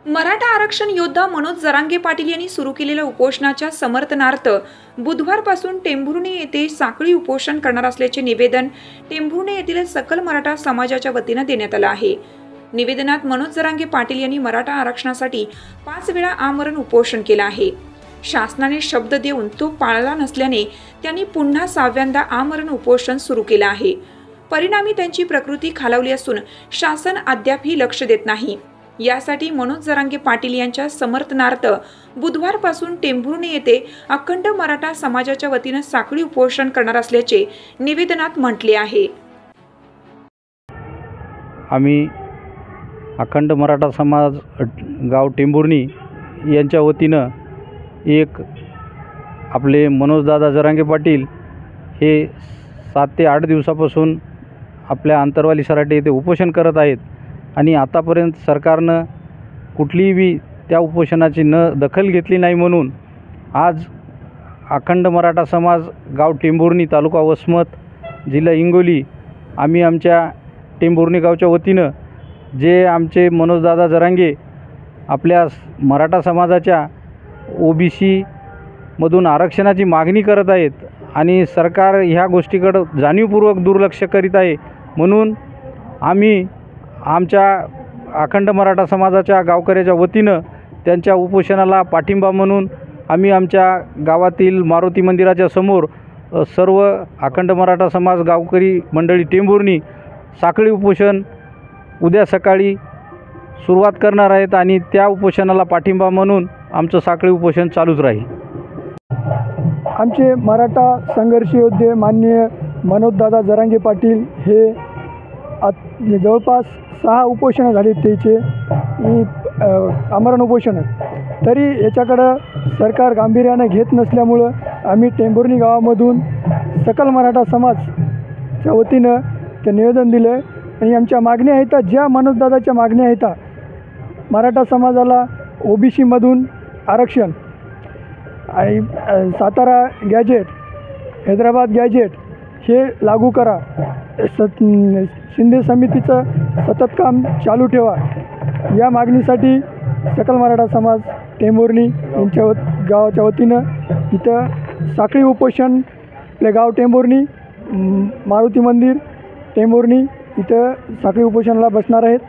मराठा आरक्षण योद्धा मनोज जरांगे पाटील यांनी सुरू केलेल्या उपोषणाच्या समर्थनार्थ बुधवारपासून टेंभुर्णी येथे साखळी उपोषण करणार असल्याचे निवेदन टेंभुर्णी येथील सकल मराठा समाजाच्या वतीने देण्यात आले आहे। निवेदनात मनोज जरांगे पाटील यांनी मराठा आरक्षणासाठी 5 वेळा आमरण उपोषण केले आहे। शासनाने शब्द देऊन तो पाळला नसल्याने त्यांनी पुन्हा 6व्यांदा आमरण उपोषण सुरू केले आहे। परिणामी त्यांची प्रकृती खालावली असून शासन अद्यापही लक्ष देत नाही। यासाठी मनोज जरांगे पाटील यांच्या समर्थनार्थ बुधवारपासून टेंभुर्णी येथे अखंड मराठा समाजाच्या वतीने साखळी उपोषण करणार असल्याचे निवेदनात म्हटले आहे। आम्ही अखंड मराठा समाज गाव टेंभुर्णी यांच्या वतीने एक आपले मनोजदादा जरांगे पाटील हे 7 ते 8 दिवसापासून आपल्या अंतरवाली सराटी येथे उपोषण करत आहेत आणि आतापर्यंत सरकारनं कुठलीही त्या उपोषणाची दखल घेतली नाही। म्हणून आज अखंड मराठा समाज गाव टेंभुर्णी तालुका वसमत जिल्हा हिंगोली आम्ही आमच्या टेंभुर्णी गावच्या वतीनं जे आमचे मनोजदादा जरांगे आपल्या मराठा समाजाच्या OBC मधून आरक्षणाची मागणी करत आहेत आणि सरकार ह्या गोष्टीकडे जाणीवपूर्वक दुर्लक्ष करीत आहे। म्हणून आम्ही आमच्या अखंड मराठा समाजाच्या गावकऱ्याच्या वतीनं त्यांच्या उपोषणाला पाठिंबा म्हणून आम्ही आमच्या गावातील मारुती मंदिराच्या समोर सर्व अखंड मराठा समाज गावकरी मंडळी टेंभुर्णी साखळी उपोषण उद्या सकाळी सुरुवात करणार आहेत आणि त्या उपोषणाला पाठिंबा म्हणून आमचं साखळी उपोषण चालूच राहील। आमचे मराठा संघर्ष योद्धे माननीय मनोजदादा जरांगे पाटील हे जवळपास 6 उपोषणं झाली त्याचे आमरण उपोषण, तरी याच्याकडं सरकार गांभीर्याने घेत नसल्यामुळं आम्ही टेंभुर्णी गावामधून सकल मराठा समाजच्या वतीनं ते निवेदन दिलं आहे आणि आमच्या मागण्या आहेत ज्या मनोजदादाच्या मागण्या आहेत मराठा समाजाला OBC मधून आरक्षण आणि सातारा गॅजेट, हैदराबाद गॅजेट हे लागू करा, शिंदे समितीचं सतत काम चालू ठेवा, या मागणीसाठी सकल मराठा समाज टेंभुर्णी यांच्या गावाच्या वतीनं इथं साखळी उपोषण आपले गाव टेंभुर्णी मारुती मंदिर टेंभुर्णी इथं साखळी उपोषणाला बसणार आहेत।